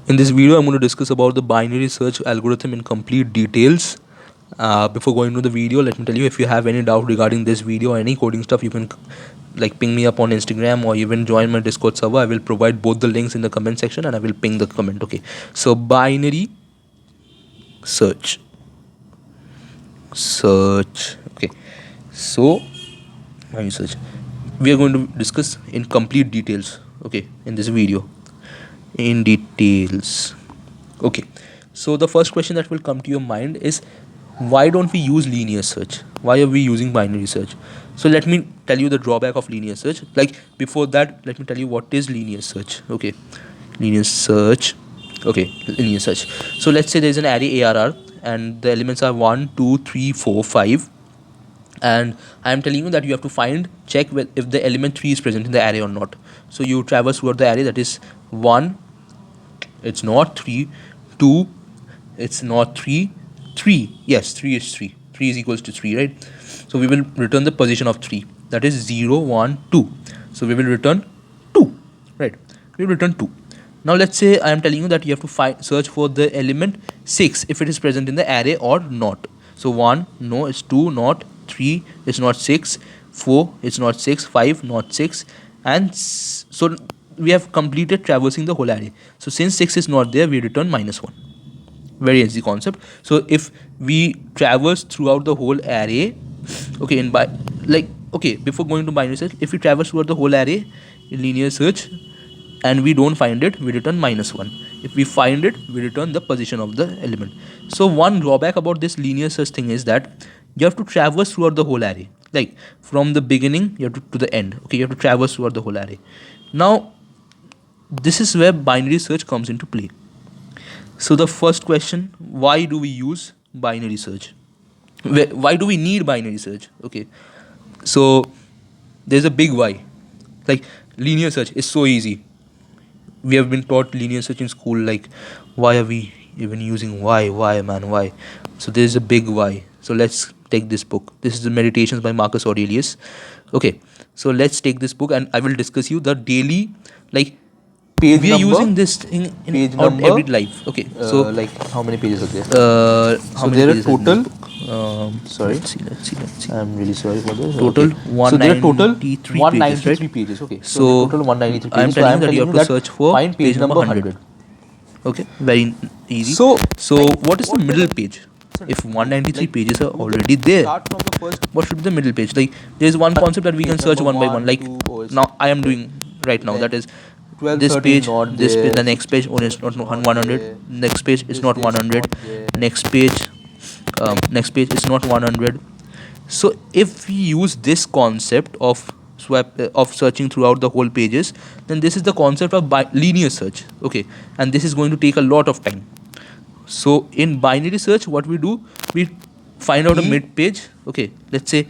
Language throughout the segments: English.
In this video, I'm going to discuss about the binary search algorithm in complete details. Before going to the video, let me tell you, if you have any doubt regarding this video or any coding stuff, you can like ping me up on Instagram or even join my Discord server. I will provide both the links in the comment section and I will ping the comment. Okay, so binary search. Okay, so binary search. We are going to discuss in complete details. Okay, in this video. In details. Okay, so the first question that will come to your mind is, why don't we use linear search? Why are we using binary search? So let me tell you the drawback of linear search. Like before that, let me tell you what is linear search. Okay, linear search. Okay, linear search. So let's say there is an array ARR and the elements are 1, 2, 3, 4, 5. And I am telling you that you have to check if the element 3 is present in the array or not. So you traverse throughout the array, that is 1, it's not 3, 2, it's not 3, 3, yes, 3 is 3, 3 is equals to 3, right? So we will return the position of 3, that is 0, 1, 2. So we will return 2, right? We will return 2. Now let's say I am telling you that you have to search for the element 6 if it is present in the array or not. So 1, no, it's 2, not 3, it's not 6, 4, it's not 6, 5, not 6, and so we have completed traversing the whole array. So since 6 is not there, we return -1. Very easy concept. So if we traverse throughout the whole array, okay, before going to binary search, if we traverse throughout the whole array in linear search and we don't find it, we return -1. If we find it, we return the position of the element. So one drawback about this linear search thing is that you have to traverse throughout the whole array, like from the beginning you have to the end. Okay, you have to traverse throughout the whole array. Now this is where binary search comes into play. So the first question, why do we use binary search? Why do we need binary search? Okay, so there's a big why. Like linear search is so easy. We have been taught linear search in school. Like, why are we even using why, man, why? So there's a big why. So let's take this book. This is the Meditations by Marcus Aurelius. Okay, so let's take this book and I will discuss you the daily, like, page we number, are using this thing in our every life. Okay, so like how many pages are there? How many there are pages are in total. this book? Sorry, let's see. I'm really sorry for this. Total Okay. So there are total 193 pages. Okay. So total 193 pages. I'm So telling you that you have to search for find page number 100. Okay, very easy. So what is the middle page? If 193 pages are already there, start from the first. what should be the middle page? Like, there is one concept that we can search one by one. Like now I am doing right now. That is 12, this 13 page, not this there, page, the next page. Oh, it's not 100. Next page is not 100. Next page, next page is not 100. So if we use this concept of searching throughout the whole pages, then this is the concept of linear search. Okay, and this is going to take a lot of time. So in binary search, what we do, we find out a mid page. Okay, let's say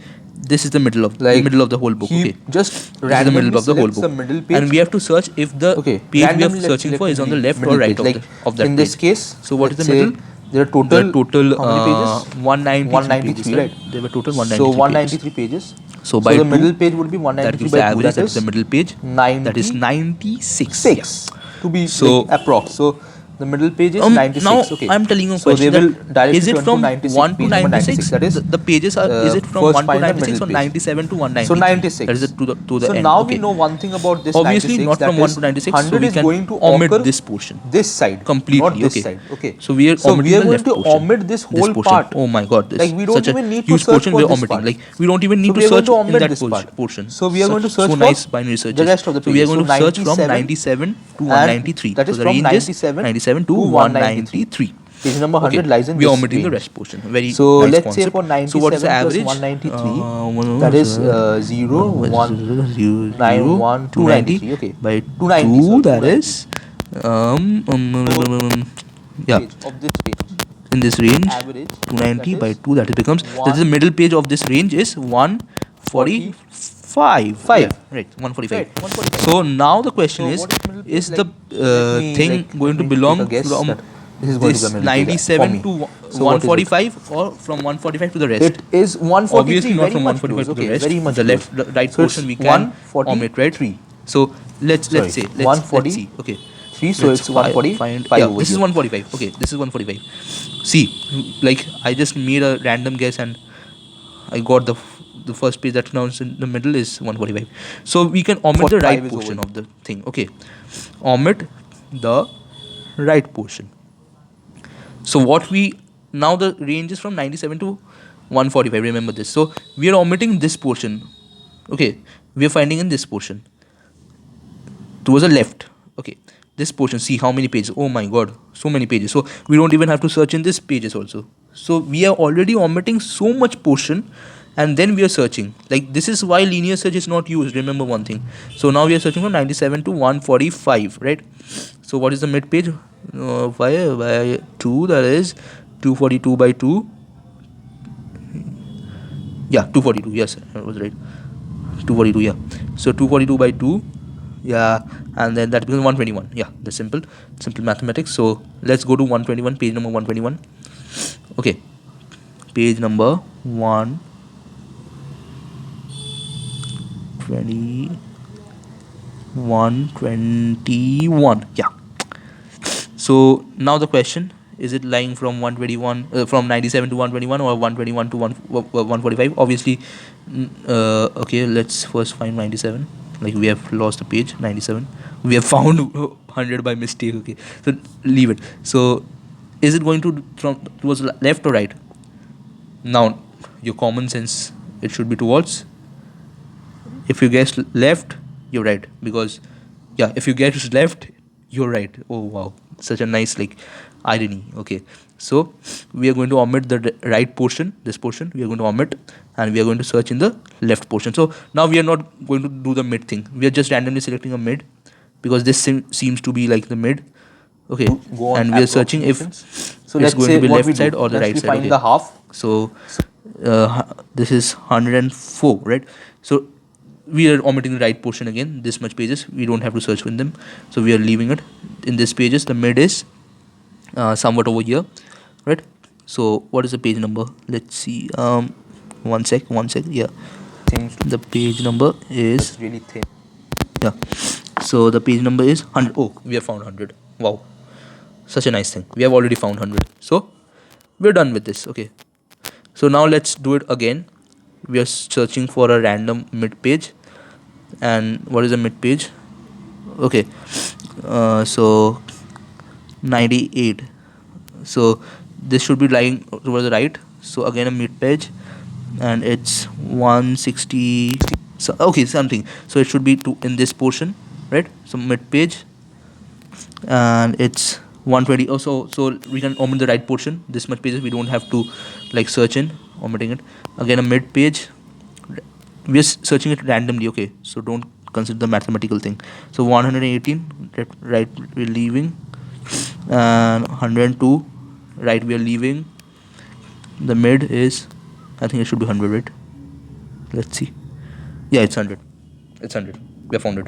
this is the middle of the whole book. Okay, just this is the middle of the whole book, middle page, and we have to search if the page we are searching for is on the left or right of that in this page. case. So what is the middle? There are total how many pages? 193 pages, right? There were total 193 So 193 pages. So by the 2, middle page would be that 193 gives the by 2. average. That That is the middle page. 90, that is 96. 6 to be So like approx. So the middle page is 96. Now okay. I'm telling you a so question. they will directly Is it turn from to 96, 1 to page number 96? That is The pages are. Is it from first 1 to final 96 middle or page. 97 to 190? So 96. That is to the so end. now Okay. we know one thing about this. Obviously 96, not from 1 to 96. 100 so we is can going to omit occur this portion. This side Completely. not this Okay. side. Okay. So we are omitting the going left to portion. omit this whole portion. part. Oh my god, this like we don't such even a need to huge search portion for we are this omitting. part. Like we don't even need So to we are going search to in omit that this part. portion. So we are going to search so for nice binary searches. the rest of the So we are pages. going to So search from 97 97 to 193. that is so the from range is 97 97 to to 193. Page number 100 Okay. lies in we are this omitting the range. rest portion. Very So nice let's concept. say for 97 so what is the plus average? 193, that is 0, 1, 9, 1, 293. Okay. By 290. 2, sorry, that 290. is yeah. Page of this range. In this range, Average 290 that by is 2, that becomes that is the middle page of this range is 145. Five. Yeah, right, 145. Right, 145. So now the question So is what is middle page? is the Let me, thing like, going to let me belong take a guess from that this is going to this be the middle page for 97 me. to So what is it? 145 or from 145 to the rest? It is 143. Obviously not very from much 145 close. to the Okay, rest. very much the close. right So portion it's we can omit, right? 143. So let's see. Let's 140. see. Okay. 3, so Let's it's 145 yeah, over this is here. 145. Okay, this is 145. See, like I just made a random guess and I got the first page that's announced in the middle is 145. So we can omit the 45 right is over portion here. of the thing. Okay, omit the right portion. So what we now the range is from 97 to 145. Remember this. So we are omitting this portion. Okay, we are finding in this portion towards the left. Okay, this portion. See how many pages. Oh my god, so many pages. So we don't even have to search in this pages also. So we are already omitting so much portion, and then we are searching. Like this is why linear search is not used. Remember one thing. So now we are searching from 97 to 145, right? So what is the mid page? By 2, that is 242 by 2. Yeah, 242. Yes, I was right. 242. Yeah. So 242 by 2. Yeah, and then that becomes 121. Yeah, that's simple mathematics. So let's go to 121, page number 121. Okay, page number 121. Yeah. So now the question, is it lying from 121 from 97 to 121 or 121 to 145? Obviously, okay, let's first find 97. Like we have lost the page 97. We have found 100 by mistake. Okay, so leave it. So is it going to from towards left or right? Now your common sense, it should be towards. If you guess left, you're right, because yeah, if you guess left, you're right. Oh wow, such a nice like irony. Okay, so we are going to omit the right portion, this portion we are going to omit, and we are going to search in the left portion. So now we are not going to do the mid thing. We are just randomly selecting a mid, because this seems to be like the mid. Okay, Go on and we are searching if approximations. So it's let's going say to be what we left side do. or the Let's right we side. find Okay, the half. so this is 104, right? So we are omitting the right portion again. This much pages, we don't have to search with them, so we are leaving it in this pages. The mid is somewhat over here, right? So what is the page number? Let's see. One sec. Yeah, Seems the page number is, it's really thin. yeah. So the page number is 100. Oh, we have found 100. Wow, such a nice thing. We have already found 100. So we're done with this. Okay. So now let's do it again. We are searching for a random mid page. And what is the mid page? Okay. So 98. So this should be lying towards the right. So again a mid page, and it's 160. So, okay, something. So it should be in this portion, right? So mid page, and it's 120. Oh, so we can omit the right portion. This much pages we don't have to like search in, omitting it. Again a mid page. We are searching it randomly. Okay, so don't consider the mathematical thing. So 118, right, we're leaving, and 102, right, we are leaving. The mid is, I think it should be 100, right? Let's see. Yeah, it's 100. It's 100. We have found it.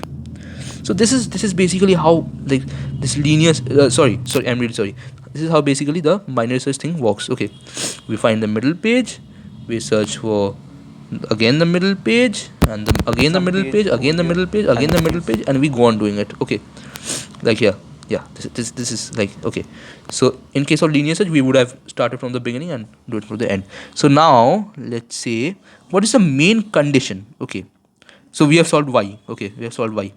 So this is basically how like this linear sorry, I'm really sorry. This is how basically the binary search thing works. Okay, we find the middle page, we search for again the middle page, and again the middle page, again the middle page, again the middle page, and we go on doing it. Okay, like yeah, this is like, okay. So in case of linear search, we would have started from the beginning and do it from the end. So now let's say, what is the main condition? Okay, so we have solved y. Okay, we have solved y.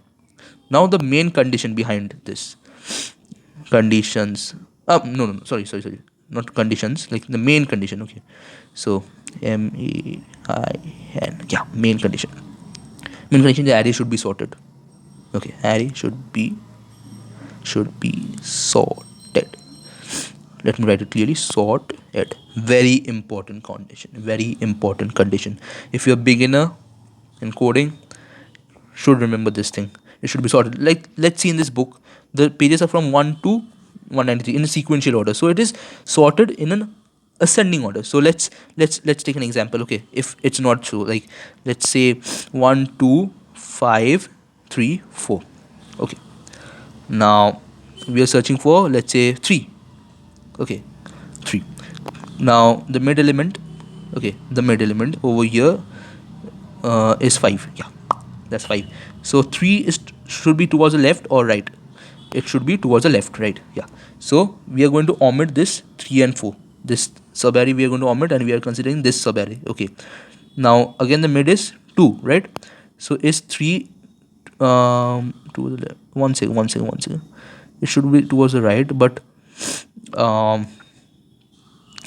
Now the main condition behind this conditions. No, sorry, not conditions. Like the main condition. Okay, so main, yeah, main condition. Main condition: the array should be sorted. Okay, array should be sorted. Let me write it clearly. Sort it. Very important condition. Very important condition. If you're a beginner in coding, should remember this thing. It should be sorted. Like let's see in this book, the pages are from 1 to 193 in a sequential order. So it is sorted in an ascending order. So let's take an example. Okay, if it's not true, like let's say 1 2 5 3 4. Okay, now we are searching for, let's say, 3. Okay, 3. Now the mid element, okay, the mid element over here is 5. Yeah, that's 5. So 3 is should be towards the left or right? it should be towards the left, right? Yeah. So we are going to omit this 3 and 4. This subarray we are going to omit, and we are considering this subarray. Okay. Now again the mid is 2, right? So is 3 to the left? One second. It should be towards the right, but um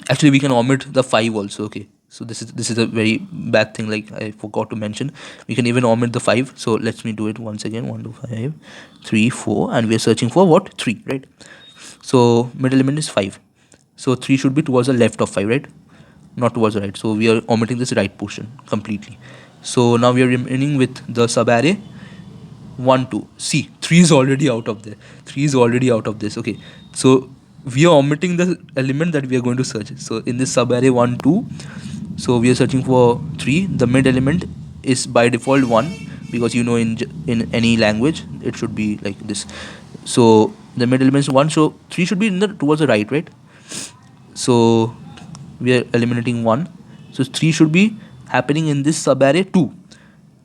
actually we can omit the 5 also. Okay, so this is a very bad thing, like I forgot to mention. We can even omit the 5. So let me do it once again. 1 2 5 3 4, and we are searching for what? 3, right? So mid element is 5, so 3 should be towards the left of 5, right? Not towards the right. So we are omitting this right portion completely. So now we are remaining with the subarray 1 2. See, 3 is already out of there. 3 is already out of this. Okay, so we are omitting the element that we are going to search. So in this subarray 1 2, so we are searching for 3. The mid element is by default 1, because in any language it should be like this. So the mid element is 1, so 3 should be towards the right, right? So we are eliminating 1, so 3 should be happening in this subarray 2,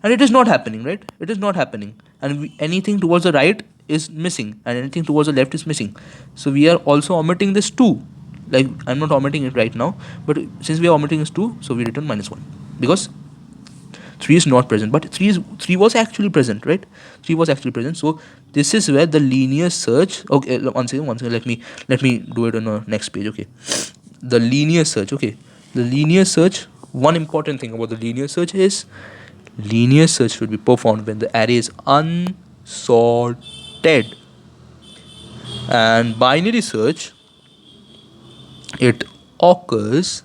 and it is not happening, right? It is not happening, and anything towards the right is missing, and anything towards the left is missing. So we are also omitting this 2. Like, I'm not omitting it right now, but since we are omitting this 2, so we return -1, because 3 is not present, but 3 was actually present, right? 3 was actually present. So this is where the linear search. Okay, one second. Let me do it on the next page. Okay, the linear search. Okay, the linear search. One important thing about the linear search is linear search should be performed when the array is unsorted, and binary search, it occurs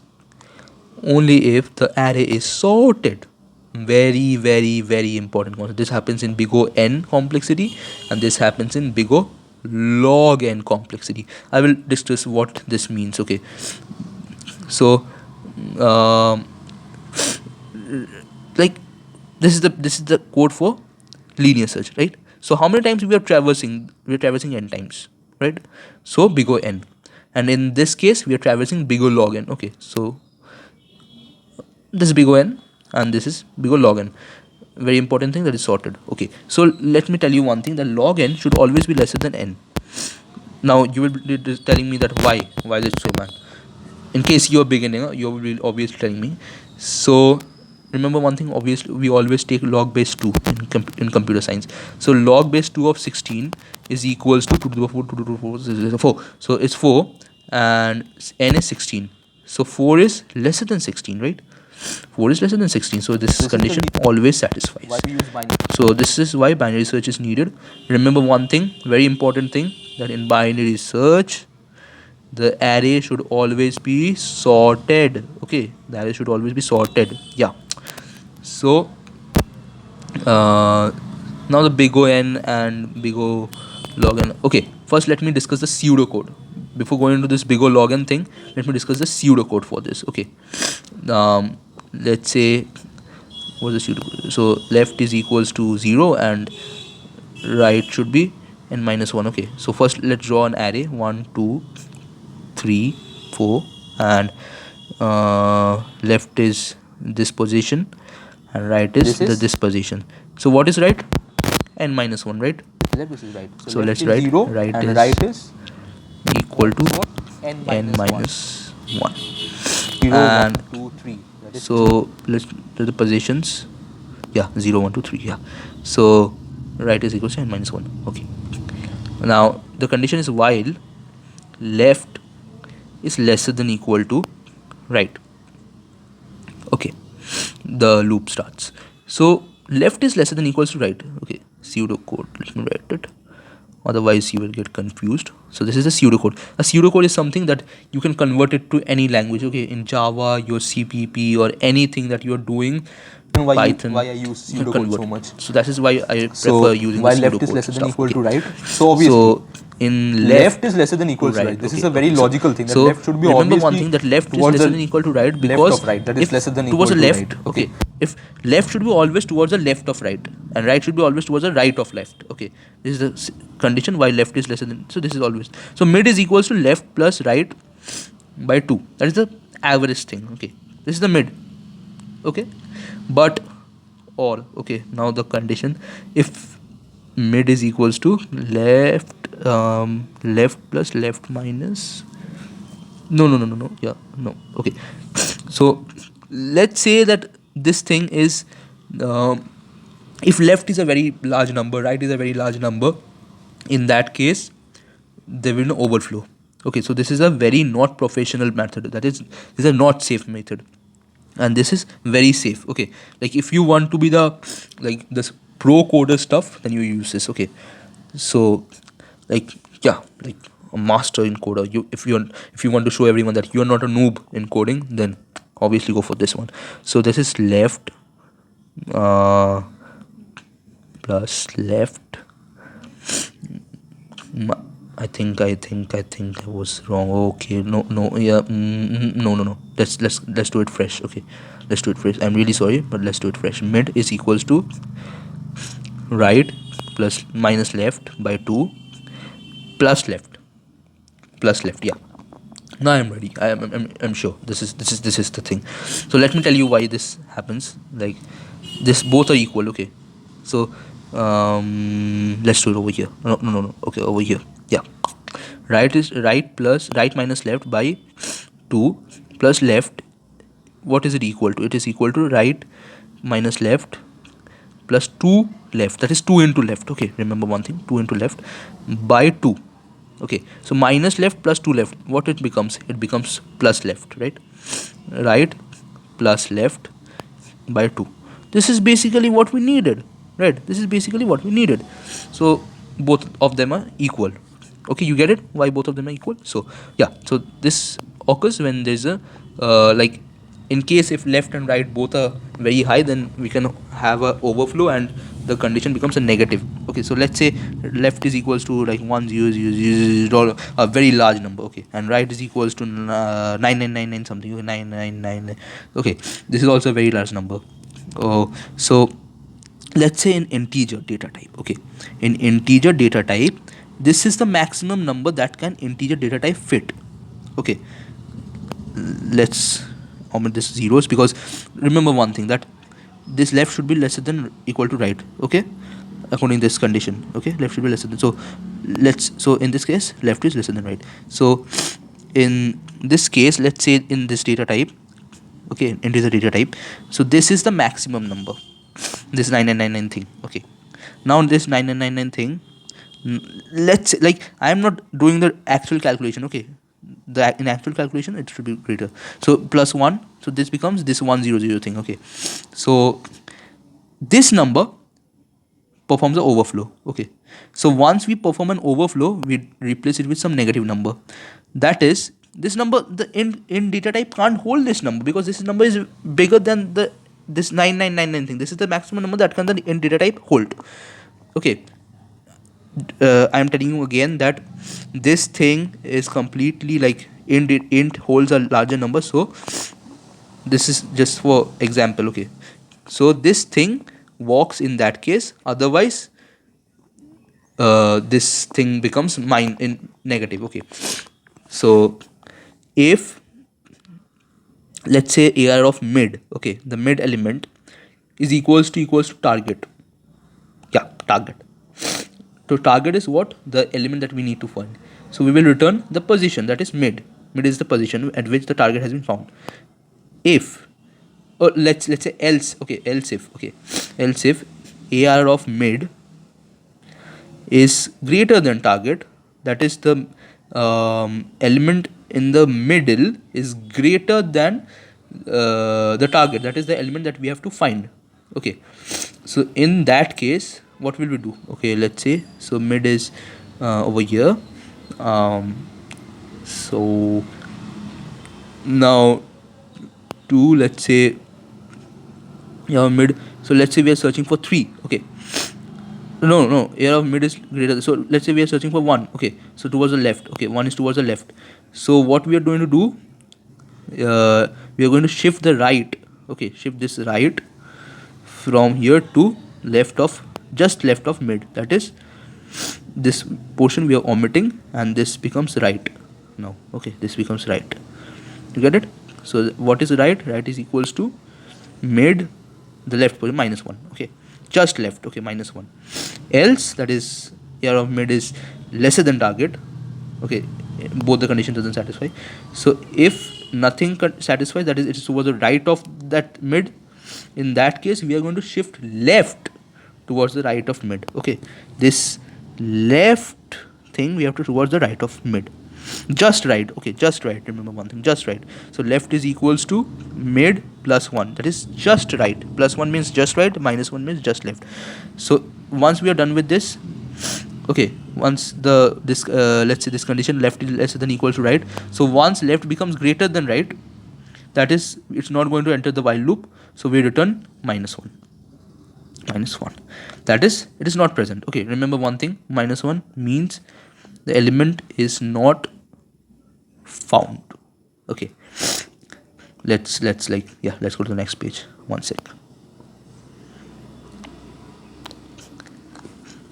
only if the array is sorted. Very, very, very important concept. This happens in big O n complexity, and this happens in big O log n complexity. I will discuss what this means. Okay, so um, like this is the code for linear search, right? So how many times we are traversing? We are traversing n times, right? So big O n, and in this case we are traversing big O log n. Okay, so this is big O n, and this is big O log n. Very important thing, that is sorted. Okay, so let me tell you one thing, that log n should always be lesser than n. Now you will be telling me that why is it so, man? In case you are beginning, you will be obviously telling me. So remember one thing, obviously we always take log base 2 in computer science. So log base 2 of 16 is equals to 2 to the 4, 2 to the 4, is 4. So it's 4, and n is 16. So 4 is lesser than 16, right? 4 is lesser than 16. So this condition always satisfies. Why we use binary? So this is why binary search is needed. Remember one thing, very important thing, that in binary search, the array should always be sorted. Okay, the array should always be sorted. Yeah. So now the big O n and big O log n. Okay, first let me discuss the pseudocode. Before going into this big O log n thing, let me discuss the pseudocode for this. Okay, let's say what's the pseudocode? So left is equals to 0, and right should be n minus 1. Okay, so first let's draw an array 1 2 3 4, and left is this position, and right is this position. So what is right? N minus 1, right? Left is right. So let's write 0, right and is right is equal to n n minus minus 1. 0 And 1 2 3. That is so let's do the positions. Yeah, 0 1 2 3. Yeah, so right is equal to n minus 1. Okay, now the condition is while left is lesser than equal to right. Okay, the loop starts. So left is lesser than equals to right. Okay, pseudocode, let me write it, otherwise you will get confused. So this is a pseudocode. A pseudocode is something that you can convert it to any language. Okay, in Java, your CPP, or anything that you are doing, Python, why I use you can pseudocode convert so it. much. So that is why I So prefer using while the left is pseudocode lesser than stuff. equal to Okay. right, so obviously So in left is lesser than equal to right. This is a very logical thing. That so left should be remember obviously one thing, that left is towards lesser the than equal to right, left because of right. That is if lesser than towards equal the to left, right. okay, if left should be always towards the left of right, and right should be always towards the right of left. Okay, this is the condition why left is lesser than. So this is always, so mid is equals to left plus right by 2. That is the average thing. Okay, this is the mid. Okay, but or okay, now the condition, if mid is equals to left left plus left minus, no, yeah, no, okay. So let's say that this thing is, if left is a very large number, right is a very large number, in that case there will be no overflow. Okay, so this is a very not professional method, that is, this is a not safe method, and this is very safe. Okay, like if you want to be the, like this pro coder stuff, then you use this. Okay, so like, yeah, like a master in coder, you, if you want to show everyone that you are not a noob in coding, then obviously go for this one. So this is left plus left. I think I was wrong. Okay, no, yeah, no. Let's do it fresh. Okay, let's do it fresh. I'm really sorry, but let's do it fresh. Mid is equals to right plus minus left by 2 plus left Yeah. Now I'm ready. I'm sure this is the thing. So let me tell you why this happens. Like this, both are equal. Okay, so let's do it over here. No. Okay, over here. Yeah, right is right plus right minus left by 2 plus left. What is it equal to? It is equal to right minus left plus 2 left. That is 2 into left. Okay, remember one thing: 2 into left by 2. Okay, so minus left plus 2 left, what it becomes? It becomes plus left, right? Right plus left by 2. This is basically what we needed, right? This is basically what we needed. So both of them are equal. Okay, you get it, why both of them are equal? So yeah, so this occurs when there's a like, in case if left and right both are very high, then we can have a overflow and the condition becomes a negative. Okay, so let's say left is equals to like 1 0 0 0 0, a very large number. Okay, and right is equals to 9999 something. Okay, 9999. Okay, this is also a very large number. Oh, so let's say in integer data type. Okay, in integer data type, this is the maximum number that can integer data type fit. Okay, let's omit this zeros, because remember one thing, that this left should be lesser than equal to right. Okay, according to this condition. Okay, left should be lesser than, so in this case left is lesser than right. So in this case, let's say in this data type, okay, integer data type, so this is the maximum number, this 9999 thing. Okay, now this 9999 thing, let's say, like, I am not doing the actual calculation. Okay, in actual calculation it should be greater. So plus 1, so this becomes this 100 thing. Okay, so this number performs the overflow. Okay, so once we perform an overflow, we replace it with some negative number. That is, this number, the in data type can't hold this number, because this number is bigger than this 9999 thing. This is the maximum number that can the in data type hold. Okay, I am telling you again that this thing is completely like int holds a larger number. So this is just for example. Okay, so this thing works in that case. Otherwise this thing becomes in negative. Okay, so if let's say AR of mid, okay, the mid element is equals to target. Yeah, target. So target is what? The element that we need to find. So we will return the position, that is mid. Mid is the position at which the target has been found. If, or let's say else. Okay, else if AR of mid is greater than target, that is the element in the middle is greater than the target, that is the element that we have to find. Okay, so in that case, what will we do? Okay, let's say, so mid is over here. So now let's say mid, so let's say we are searching for 3. Okay, no, AR of mid is greater, so let's say we are searching for 1. Okay, so towards the left. Okay, 1 is towards the left. So what we are going to do, we are going to shift the right. Okay, shift this right from here to just left of mid, that is this portion we are omitting, and this becomes right now. Okay, this becomes right. You get it? So what is right? Right is equals to mid, the left portion, -1. Okay, just left. Okay, -1. Else, that is AR of mid is lesser than target, okay, both the condition doesn't satisfy. So if nothing satisfies, that is it is towards the right of that mid, in that case we are going to shift left towards the right of mid. Okay, this left thing we have to towards the right of mid, just right. Okay, just right, remember one thing, just right. So left is equals to mid plus 1, that is just right. Plus 1 means just right, minus 1 means just left. So once we are done with this, okay, once the this let's say this condition left is lesser than equal to right, so once left becomes greater than right, that is it's not going to enter the while loop, so we return minus 1. Minus 1, that is it is not present. Okay, remember one thing, minus 1 means the element is not found. Okay, let's like, yeah, let's go to the next page. One sec.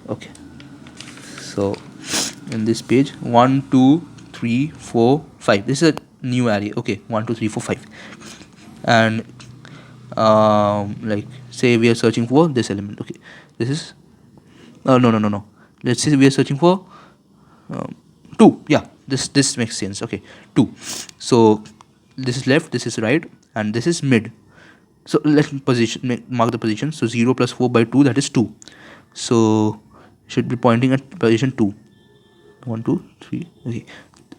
Okay, so in this page 1 2 3 4 5, this is a new array. Okay, 1 2 3 4 5, and like say we are searching for this element. Okay, this is no, let's say we are searching for 2. Yeah, this makes sense. Okay, 2. So this is left, this is right, and this is mid. So let's mark the position. So 0 plus 4 by 2, that is 2. So should be pointing at position 2. 1 2 3. Okay,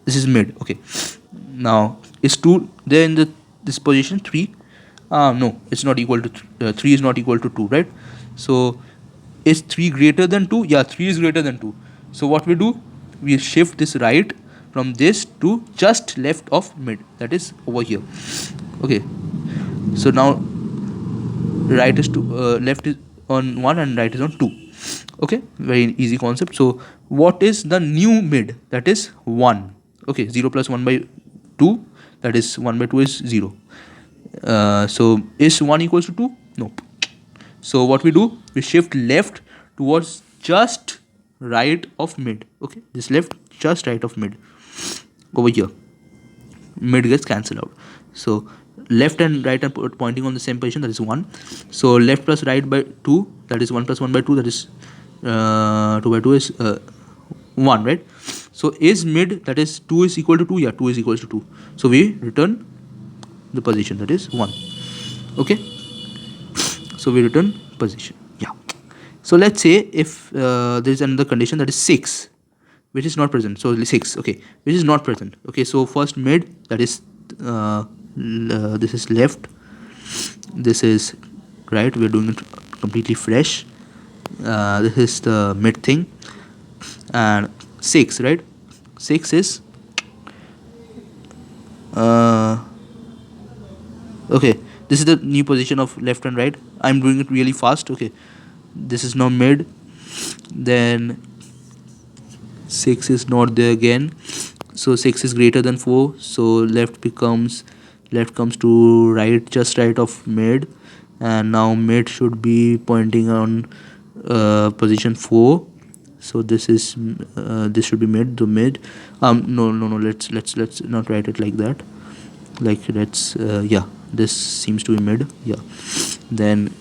this is mid. Okay, now is 2 there in this position? 3? No, it's not equal to 3 is not equal to 2, right? So is 3 greater than 2? Yeah, 3 is greater than 2. So what we do, we shift this right from this to just left of mid, that is over here. Okay, so now right is 2, left is on 1 and right is on 2. Okay, very easy concept. So what is the new mid? That is 1. Okay, 0 plus 1 by 2, that is 1 by 2 is 0. So is 1 equals to 2? Nope. So what we do, we shift left towards just right of mid. Okay, this left just right of mid over here. Mid gets cancelled out. So left and right are pointing on the same position, that is 1. So left plus right by 2, that is 1 plus 1 by 2, that is 2 by 2 is 1, right? So is mid, that is 2 is equal to 2? Yeah, 2 is equal to 2. So we return the position, that is 1. Okay, so we return position. Yeah, so let's say if there is another condition, that is 6, which is not present. So 6, okay, which is not present. Okay, so first mid, that is this is left, this is right, we're doing it completely fresh. This is the mid thing, and 6, right? 6 is okay, this is the new position of left and right. I'm doing it really fast. Okay, this is now mid, then 6 is not there again, so 6 is greater than 4, so left comes to right, just right of mid, and now mid should be pointing on position 4. So this is this should be mid, the mid. No, let's not write it like that. Like let's yeah, this seems to be mid. Yeah, then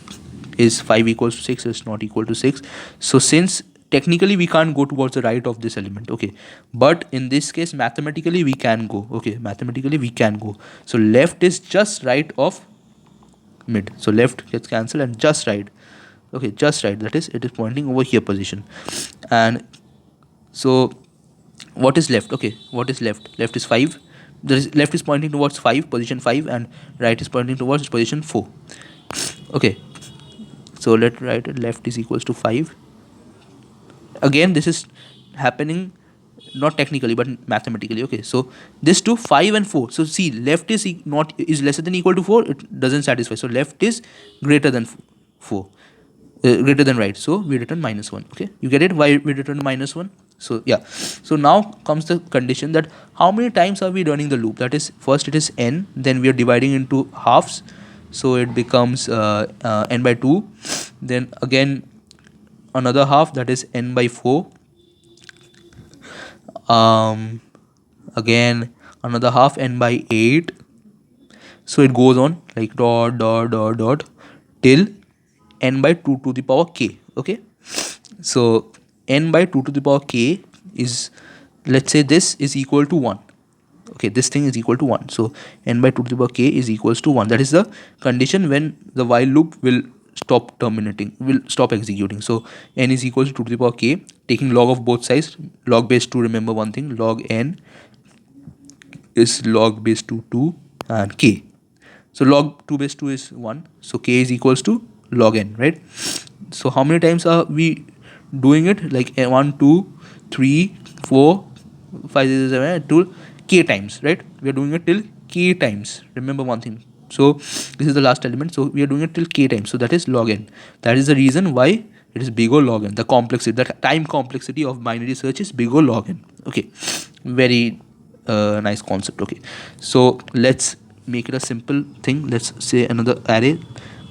is 5 equals to 6? Is not equal to 6. So since technically we can't go towards the right of this element, okay, but in this case mathematically we can go. Okay, mathematically we can go. So left is just right of mid, so left gets cancelled and just right. Okay, just right, that is it is pointing over here position. And so what is left? Okay, what is left? Left is 5. Left is pointing towards 5, position 5, and right is pointing towards position 4. Okay, so let right and left is equals to 5. Again, this is happening not technically but mathematically. Okay, so this to 5 and 4. So see, left is not is lesser than equal to 4, it doesn't satisfy. So left is greater than 4, greater than right, so we return -1. Okay, you get it, why we return -1? So yeah, so now comes the condition that how many times are we running the loop. That is, first it is n, then we are dividing into halves, so it becomes n by 2, then again another half, that is n by 4, again another half, n by 8. So it goes on like dot dot dot dot till n by 2 to the power k. Okay, so n by 2 to the power k is, let's say this is equal to 1. Okay, this thing is equal to 1. So n by 2 to the power k is equals to 1. That is the condition when the while loop will stop terminating, will stop executing. So n is equals to 2 to the power k, taking log of both sides. Log base 2, remember one thing, log n is log base 2 2 and k. So log 2 base 2 is 1. So k is equals to log n, right? So how many times are we doing it? Like 1, 2, 3, 4, 5, 6, 7, 8, 2, k times, right? We are doing it till k times. Remember one thing. So this is the last element. So we are doing it till k times. So that is log n. That is the reason why it is big O log n. The complexity, the time complexity of binary search is big O log n. Okay, very nice concept. Okay, so let's make it a simple thing. Let's say another array.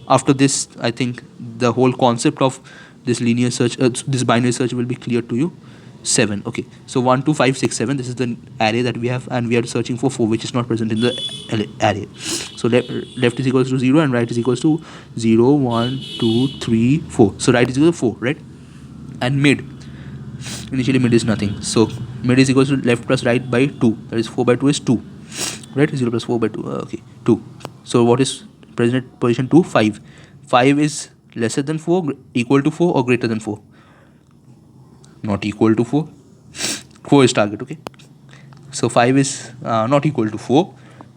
After this, I think the whole concept of this linear search, this binary search will be clear to you. 7. Okay, so 1 2 5 6 7, this is the array that we have, and we are searching for 4, which is not present in the array. So left is equals to 0 and right is equals to 0 1 2 3 4. So right is equal to 4, right? And mid, initially mid is nothing, so mid is equals to left plus right by 2. That is 4 by 2 is 2, right? 0 plus 4 by 2, okay, 2. So what is present at position 2? 5. 5 is lesser than 4, equal to 4, or greater than 4? Not equal to 4. 4 is target. Okay, so 5 is not equal to 4.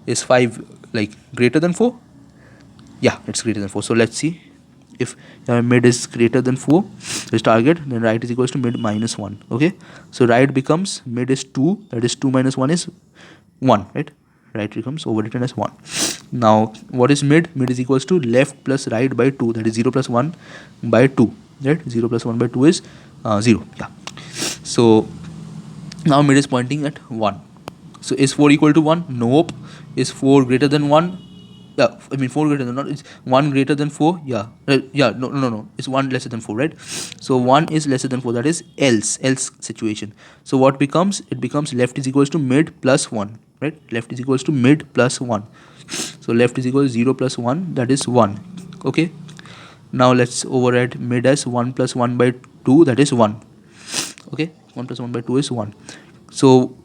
Is 5 like greater than 4? Yeah, it's greater than 4. So let's see if mid is greater than 4 is target, then right is equals to mid minus 1. Okay, so right becomes mid is 2, that is 2 minus 1 is 1, right? Right becomes overwritten as 1. Now what is mid? Mid is equals to left plus right by 2, that is 0 plus 1 by 2, right? 0 plus 1 by 2 is 0. Yeah, so now mid is pointing at 1. So is 4 equal to 1? Nope. Is 4 greater than 1? Yeah, I mean 4 greater than, not, is 1 greater than 4? Yeah, no, it's 1 lesser than 4, right? So 1 is lesser than 4, that is else situation. So what becomes? It becomes left is equals to mid plus 1, right? Left is equals to mid plus 1. So left is equal to 0 plus 1, that is 1. Okay, now let's override mid as 1 plus 1 by 2, that is 1. Okay, 1 plus 1 by 2 is 1. So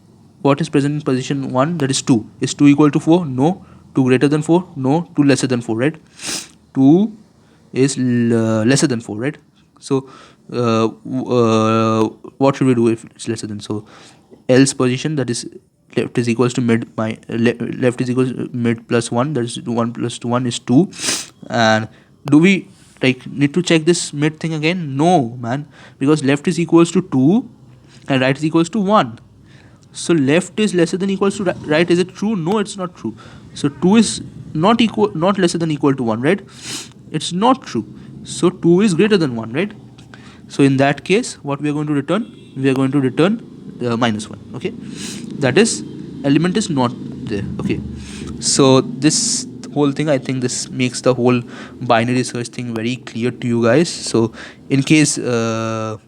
what is present in position 1? That is 2. Is 2 equal to 4? No. 2 greater than 4? No. 2 lesser than 4, right? 2 is lesser than 4, right? So what should we do if it's lesser than? So else position, that is left is equals to mid, left is equals to mid plus 1, that is 1 plus 1 is 2. And do we like need to check this mid thing again? No, man, because left is equals to 2 and right is equals to 1. So left is lesser than equals to right. Is it true? No, it's not true. So 2 is not lesser than equal to 1, right? It's not true. So 2 is greater than 1, right? So in that case, what we are going to return? We are going to return minus 1. Okay, that is element is not there. Okay, so this whole thing, I think this makes the whole binary search thing very clear to you guys. So in case you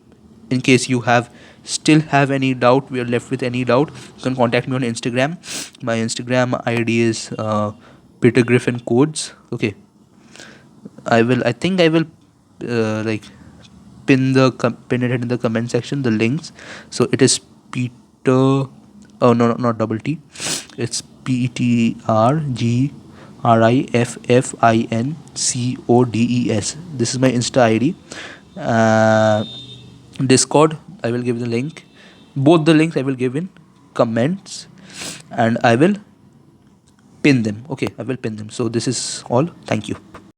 still have any doubt, we are left with any doubt, you can contact me on Instagram. My Instagram ID is Peter Griffin Codes. Okay, I will like pin it in the comment section, the links. So it is Peter, oh no, not double T, it's PeterGriffin-Codes. This is my Insta ID. Discord, I will give the link. Both the links I will give in comments, and I will pin them. Okay, I will pin them. So this is all. Thank you.